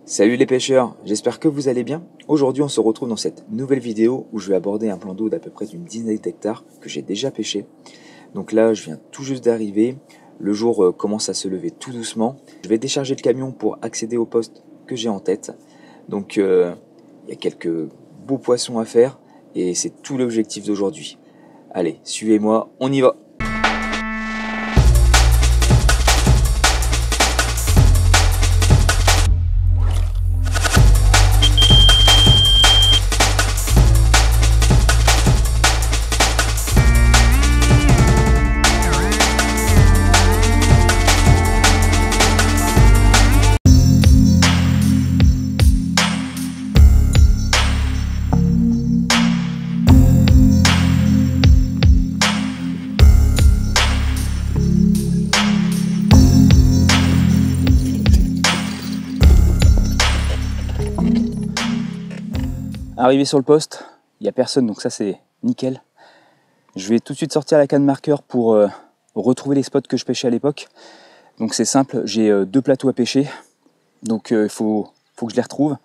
Salut les pêcheurs, j'espère que vous allez bien. Aujourd'hui on se retrouve dans cette nouvelle vidéo où je vais aborder un plan d'eau d'à peu près d'une dizaine d'hectares que j'ai déjà pêché. Donc là je viens tout juste d'arriver, le jour commence à se lever tout doucement. Je vais décharger le camion pour accéder au poste que j'ai en tête. Donc il y a quelques beaux poissons à faire et c'est tout l'objectif d'aujourd'hui. Allez, suivez-moi, on y va. Arrivé sur le poste, il n'y a personne, donc ça c'est nickel. Je vais tout de suite sortir la canne marqueur pour retrouver les spots que je pêchais à l'époque. Donc c'est simple, j'ai deux plateaux à pêcher, donc il faut que je les retrouve,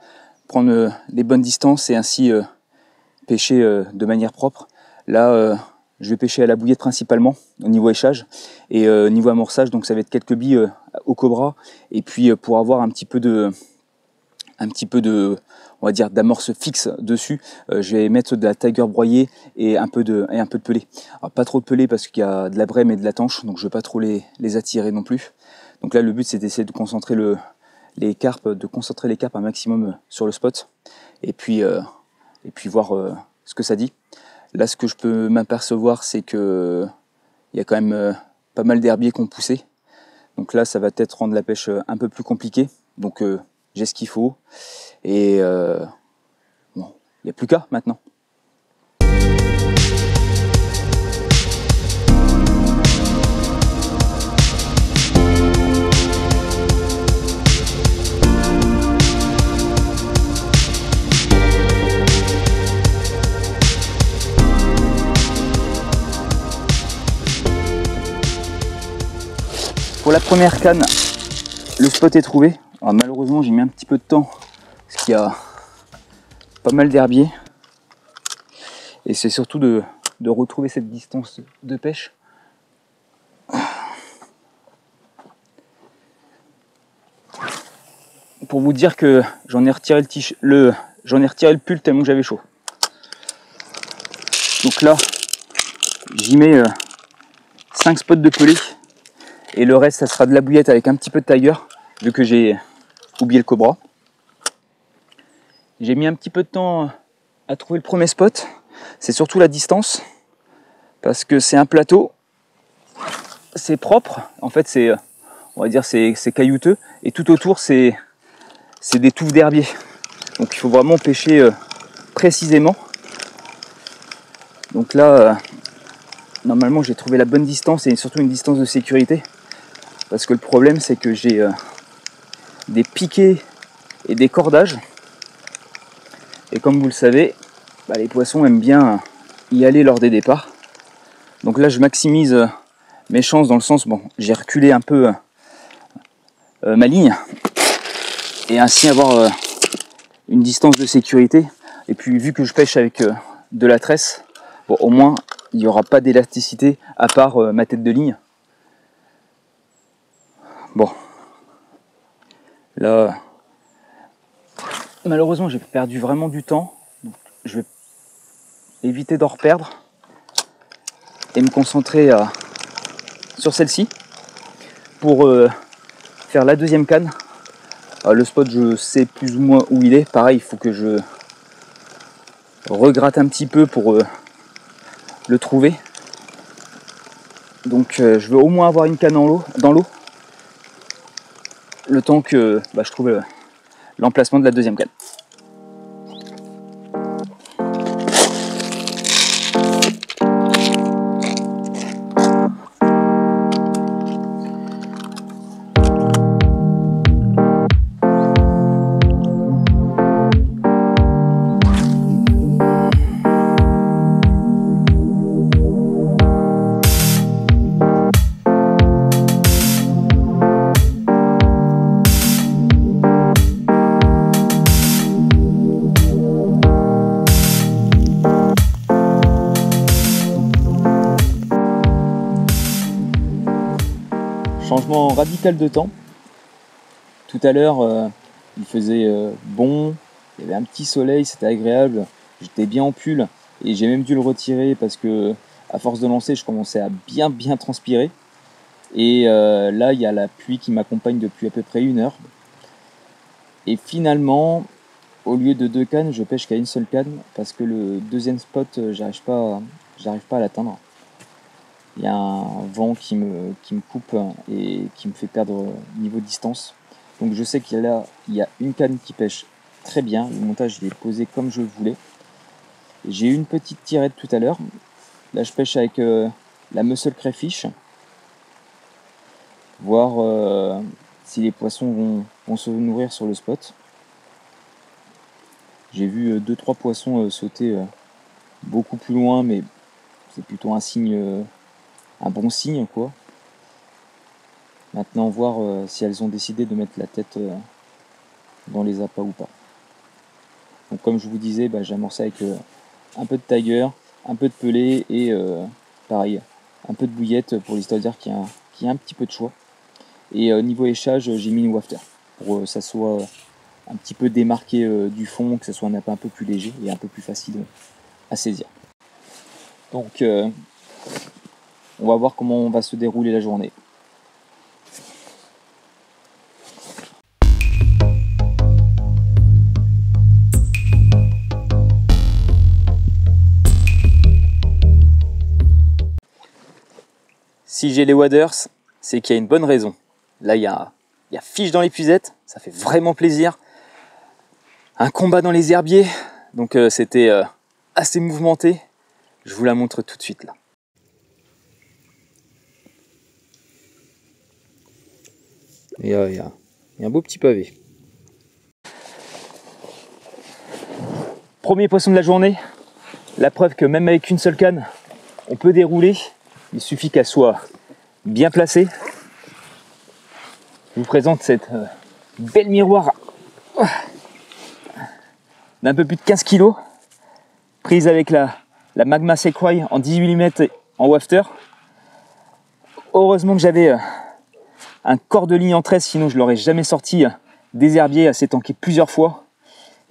prendre les bonnes distances et ainsi pêcher de manière propre. Là, je vais pêcher à la bouillette principalement, au niveau échage, et niveau amorçage, donc ça va être quelques billes au cobra, et puis pour avoir un petit peu de on va dire d'amorce fixe dessus, je vais mettre de la tiger broyée et un peu de pelée. Alors pas trop de pelée parce qu'il y a de la brème et de la tanche, donc je ne veux pas trop les attirer non plus. Donc là le but c'est d'essayer de concentrer les carpes un maximum sur le spot et puis voir ce que ça dit. Là ce que je peux m'apercevoir c'est que il y a quand même pas mal d'herbiers qui ont poussé. Donc là ça va peut-être rendre la pêche un peu plus compliquée. Donc j'ai ce qu'il faut et bon, il n'y a plus qu'à maintenant. Pour la première canne, le spot est trouvé. Alors malheureusement j'ai mis un petit peu de temps parce qu'il y a pas mal d'herbiers et c'est surtout de retrouver cette distance de pêche. Pour vous dire que j'en ai retiré le pull tellement j'avais chaud. Donc là j'y mets 5 spots de pelée et le reste ça sera de la bouillette avec un petit peu de tiger vu que j'ai oublié le cobra. J'ai mis un petit peu de temps à trouver le premier spot. C'est surtout la distance parce que c'est un plateau, c'est propre. En fait, on va dire c'est caillouteux et tout autour c'est des touffes d'herbier. Donc il faut vraiment pêcher précisément. Donc là, normalement j'ai trouvé la bonne distance et surtout une distance de sécurité parce que le problème c'est que j'ai des piquets et des cordages et comme vous le savez les poissons aiment bien y aller lors des départs. Donc là je maximise mes chances dans le sens, bon, j'ai reculé un peu ma ligne et ainsi avoir une distance de sécurité. Et puis vu que je pêche avec de la tresse, bon, au moins il n'y aura pas d'élasticité à part ma tête de ligne. Bon, là, malheureusement, j'ai perdu vraiment du temps. Donc, je vais éviter d'en reperdre et me concentrer sur celle-ci pour faire la deuxième canne. Le spot, je sais plus ou moins où il est. Pareil, il faut que je regratte un petit peu pour le trouver. Donc, je veux au moins avoir une canne dans l'eau. Le temps que je trouve l'emplacement de la deuxième canne. changement radical de temps. Tout à l'heure, il faisait bon, il y avait un petit soleil, c'était agréable. J'étais bien en pull et j'ai même dû le retirer parce que à force de lancer, je commençais à bien transpirer. Et là, il y a la pluie qui m'accompagne depuis à peu près 1 heure. Et finalement, au lieu de 2 cannes, je pêche qu'à une seule canne parce que le deuxième spot, j'arrive pas à l'atteindre. Il y a un vent qui me coupe et qui me fait perdre niveau distance. Donc je sais qu'il y a une canne qui pêche très bien. Le montage il est posé comme je voulais. J'ai eu une petite tirette tout à l'heure. Là je pêche avec la muscle crayfish. Voir si les poissons vont se nourrir sur le spot. J'ai vu 2-3 poissons sauter beaucoup plus loin, mais c'est plutôt un signe, un bon signe quoi. Maintenant voir si elles ont décidé de mettre la tête dans les appâts ou pas. Donc comme je vous disais, j'ai amorcé avec un peu de tiger, un peu de pelé et pareil, un peu de bouillette pour l'histoire de dire qu'il y a un petit peu de choix. Et niveau échage, j'ai mis une wafter pour que ça soit un petit peu démarqué du fond, que ce soit un appât un peu plus léger et un peu plus facile à saisir. Donc on va voir comment on va se dérouler la journée. Si j'ai les waders, c'est qu'il y a une bonne raison. Là, il y a fiche dans l'épuisette, ça fait vraiment plaisir. Un combat dans les herbiers, donc c'était assez mouvementé. Je vous la montre tout de suite là. Et il y a un beau petit pavé. Premier poisson de la journée. La preuve que même avec une seule canne, on peut dérouler. Il suffit qu'elle soit bien placée. Je vous présente cette belle miroir d'un peu plus de 15 kg, prise avec la Magma Sequoia en 18 mm en wafter. Heureusement que j'avais un corps de ligne en 13, sinon je l'aurais jamais sorti des herbiers, assez tanké plusieurs fois.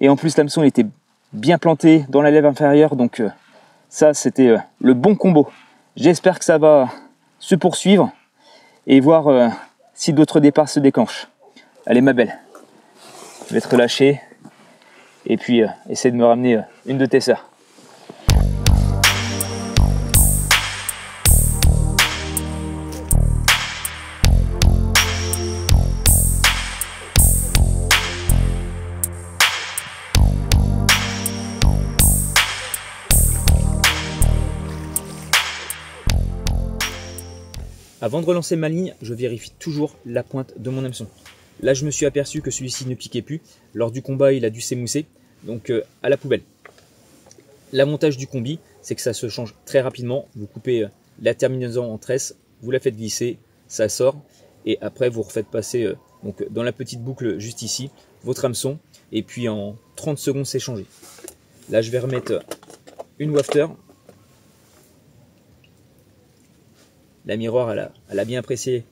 Et en plus l'hameçon était bien planté dans la lèvre inférieure, donc ça c'était le bon combo. J'espère que ça va se poursuivre et voir si d'autres départs se déclenchent. Allez ma belle, je vais te relâcher et puis essayer de me ramener une de tes sœurs. Avant de relancer ma ligne, je vérifie toujours la pointe de mon hameçon. Là, je me suis aperçu que celui-ci ne piquait plus. Lors du combat, il a dû s'émousser. Donc, à la poubelle. L'avantage du combi, c'est que ça se change très rapidement. Vous coupez la terminaison en tresse, vous la faites glisser, ça sort. Et après, vous refaites passer donc, dans la petite boucle juste ici, votre hameçon. Et puis, en 30 secondes, c'est changé. Là, je vais remettre une wafter. La miroir, elle a bien apprécié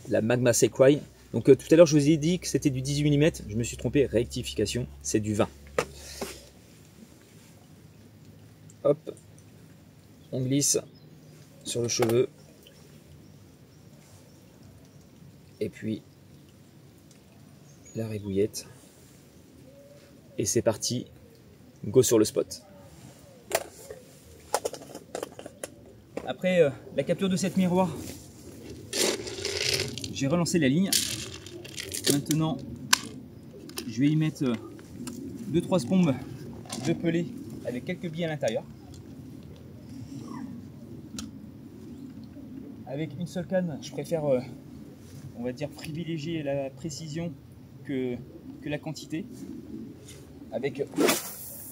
la Magma Sequoia. Donc tout à l'heure, je vous ai dit que c'était du 18 mm. Je me suis trompé, rectification, c'est du 20. Hop, on glisse sur le cheveu. Et puis, la rébouillette. Et c'est parti, go sur le spot. Après la capture de cette miroir, j'ai relancé la ligne. Maintenant, je vais y mettre 2-3 spombes de pelé avec quelques billes à l'intérieur. Avec une seule canne, je préfère, on va dire, privilégier la précision que la quantité. Avec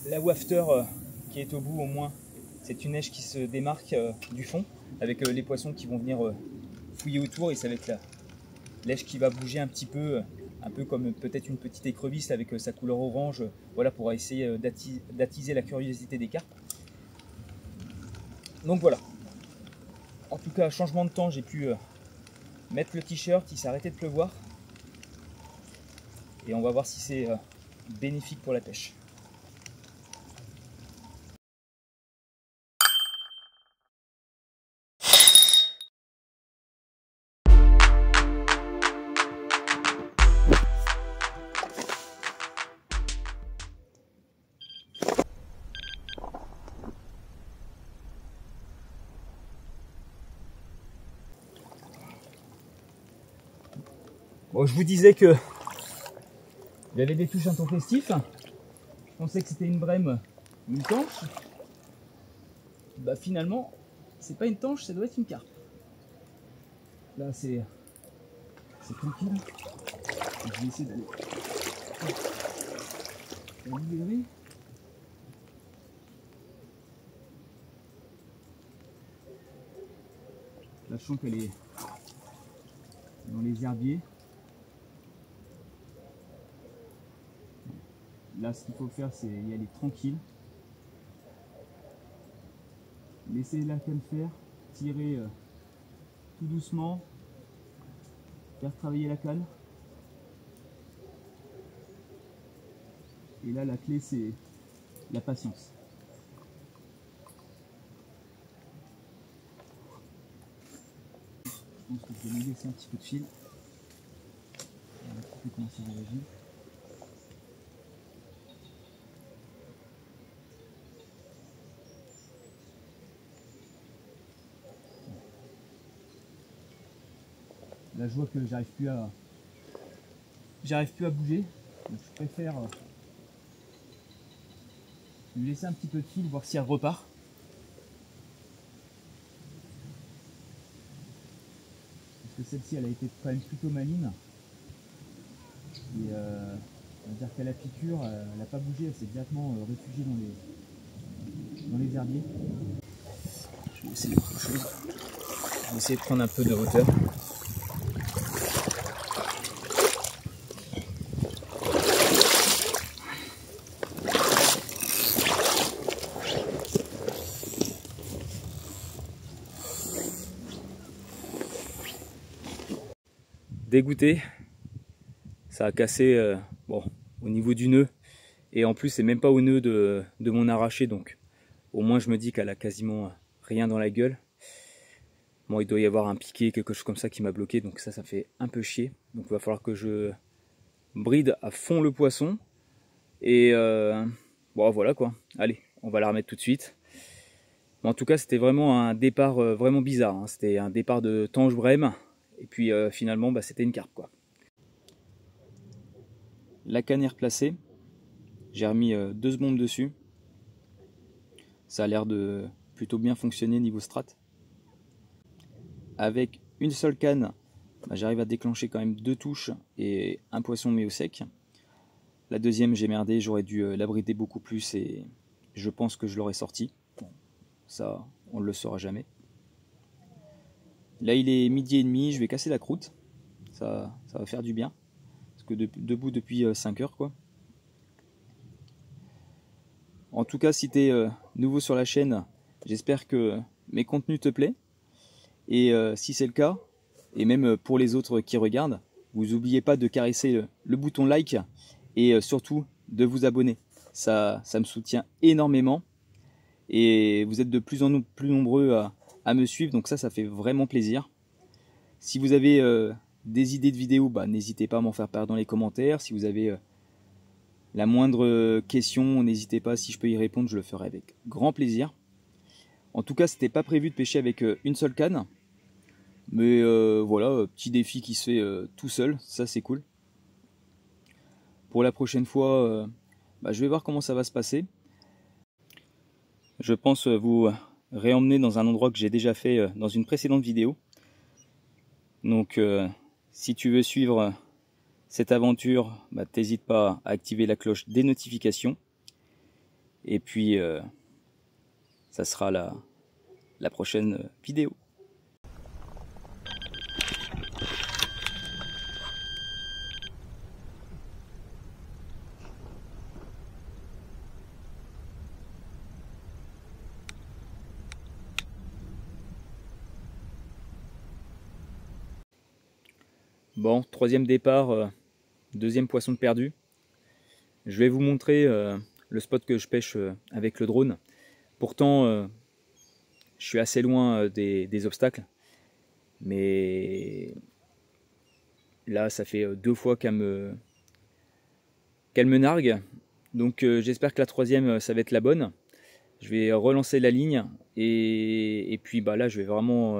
la wafter qui est au bout, au moins, c'est une neige qui se démarque du fond, avec les poissons qui vont venir fouiller autour, et ça va être la neige qui va bouger un petit peu, un peu comme peut-être une petite écrevisse avec sa couleur orange, voilà, pour essayer d'attiser la curiosité des carpes. Donc voilà. En tout cas, changement de temps, j'ai pu mettre le t-shirt, il s'est arrêté de pleuvoir. Et on va voir si c'est bénéfique pour la pêche. Bon, je vous disais que il y avait des touches intempestives. Je pensais que c'était une brème ou une tanche. Bah finalement, c'est pas une tanche, ça doit être une carpe. Là c'est tranquille. Je vais essayer d'aller la libérer. Là je sens qu'elle est dans les herbiers. Là, ce qu'il faut faire, c'est y aller tranquille. Laisser la canne faire, tirer tout doucement, faire travailler la canne. Et là, la clé, c'est la patience. Je pense que je vais lui laisser un petit peu de fil. On va un petit peu comment ça réagit. Là, je vois que j'arrive plus à bouger. Donc, je préfère lui laisser un petit peu de fil, voir si elle repart. Parce que celle-ci, elle a été quand même plutôt maligne. Et on va dire qu'à la piqûre, elle n'a pas bougé, elle s'est directement réfugiée dans les herbiers. Je vais essayer autre chose. Je vais essayer de prendre un peu de hauteur. Dégoûté, ça a cassé bon, au niveau du nœud, et en plus c'est même pas au nœud de mon arraché, donc au moins je me dis qu'elle a quasiment rien dans la gueule. Bon, il doit y avoir un piqué, quelque chose comme ça qui m'a bloqué, donc ça fait un peu chier. Donc il va falloir que je bride à fond le poisson, et bon voilà quoi, allez, on va la remettre tout de suite. Mais en tout cas c'était vraiment un départ vraiment bizarre, hein. C'était un départ de tanche brème, et puis finalement bah, c'était une carpe quoi. La canne est replacée, j'ai remis 2 bombes dessus. Ça a l'air de plutôt bien fonctionner niveau strat. Avec une seule canne, bah, j'arrive à déclencher quand même 2 touches et un poisson mis au sec. La deuxième j'ai merdé, j'aurais dû la brider beaucoup plus et je pense que je l'aurais sorti. Bon, ça on ne le saura jamais. Là il est 12h30, je vais casser la croûte. Ça va faire du bien. Parce que debout depuis 5 heures quoi. En tout cas, si tu es nouveau sur la chaîne, j'espère que mes contenus te plaisent. Et si c'est le cas, et même pour les autres qui regardent, vous n'oubliez pas de caresser le bouton like et surtout de vous abonner. Ça me soutient énormément et vous êtes de plus en plus nombreux à me suivre, donc ça fait vraiment plaisir. Si vous avez des idées de vidéos, bah, n'hésitez pas à m'en faire part dans les commentaires. Si vous avez la moindre question, n'hésitez pas, si je peux y répondre, je le ferai avec grand plaisir. En tout cas, c'était pas prévu de pêcher avec une seule canne. Mais voilà, petit défi qui se fait tout seul, ça c'est cool. Pour la prochaine fois, bah, je vais voir comment ça va se passer. Je pense vous réemmener dans un endroit que j'ai déjà fait dans une précédente vidéo. Donc si tu veux suivre cette aventure, bah, t'hésites pas à activer la cloche des notifications. Et puis ça sera la prochaine vidéo. Bon, troisième départ, deuxième poisson de perdu. Je vais vous montrer le spot que je pêche avec le drone. Pourtant, je suis assez loin des obstacles. Mais là, ça fait 2 fois qu'elle me nargue. Donc j'espère que la troisième, ça va être la bonne. Je vais relancer la ligne. Et puis là, je vais vraiment...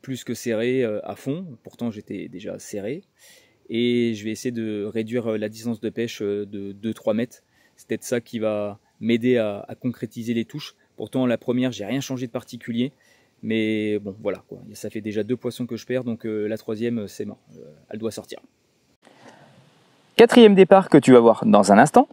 plus que serré à fond, pourtant j'étais déjà serré, et je vais essayer de réduire la distance de pêche de 2-3 mètres. C'est peut-être ça qui va m'aider à concrétiser les touches. Pourtant la première, j'ai rien changé de particulier, mais bon voilà quoi. Ça fait déjà 2 poissons que je perds, donc la troisième c'est mort, elle doit sortir. Quatrième départ que tu vas voir dans un instant.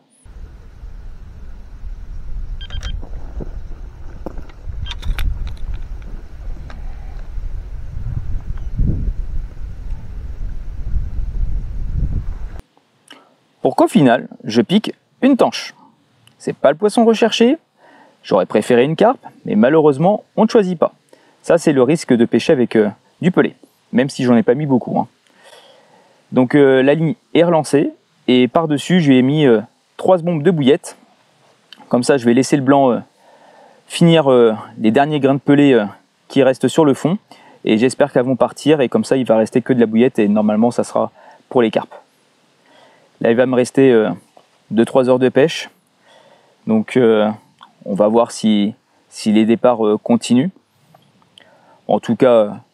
Pour qu'au final, je pique une tanche. C'est pas le poisson recherché, j'aurais préféré une carpe, mais malheureusement, on ne choisit pas. Ça, c'est le risque de pêcher avec du pelé, même si j'en ai pas mis beaucoup. Hein. Donc la ligne est relancée, et par-dessus, je lui ai mis 3 bombes de bouillette. Comme ça, je vais laisser le blanc finir les derniers grains de pelé qui restent sur le fond, et j'espère qu'elles vont partir, et comme ça, il va rester que de la bouillette, et normalement, ça sera pour les carpes. Là, il va me rester 2-3 heures de pêche. Donc, on va voir si les départs continuent. En tout cas,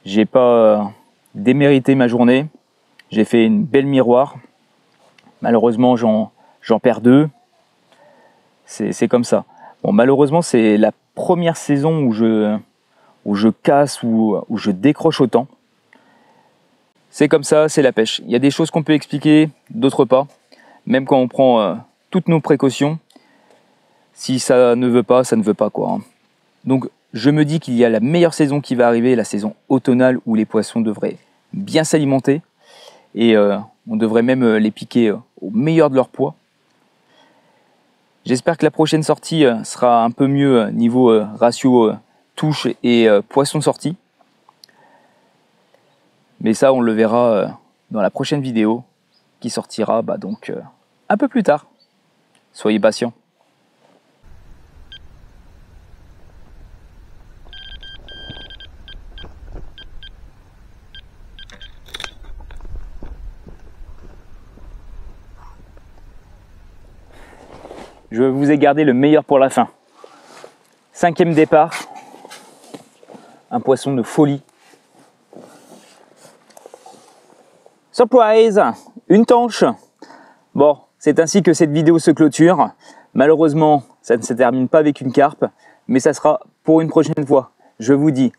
j'ai pas démérité ma journée. J'ai fait une belle miroir. Malheureusement, j'en perds 2. C'est comme ça. Bon, malheureusement, c'est la première saison où je casse, où je décroche autant. C'est comme ça, c'est la pêche. Il y a des choses qu'on peut expliquer, d'autres pas. Même quand on prend toutes nos précautions, si ça ne veut pas, ça ne veut pas quoi. Donc je me dis qu'il y a la meilleure saison qui va arriver, la saison automnale où les poissons devraient bien s'alimenter. Et on devrait même les piquer au meilleur de leur poids. J'espère que la prochaine sortie sera un peu mieux niveau ratio touche et poisson sorti. Mais ça, on le verra dans la prochaine vidéo qui sortira donc un peu plus tard. Soyez patients. Je vous ai gardé le meilleur pour la fin. 5e départ. Un poisson de folie. Surprise! Une tanche! Bon, c'est ainsi que cette vidéo se clôture. Malheureusement, ça ne se termine pas avec une carpe, mais ça sera pour une prochaine fois. Je vous dis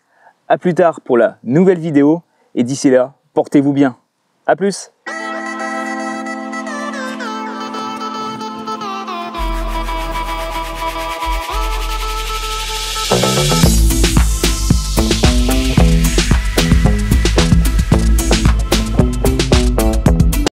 à plus tard pour la nouvelle vidéo, et d'ici là, portez-vous bien. À plus!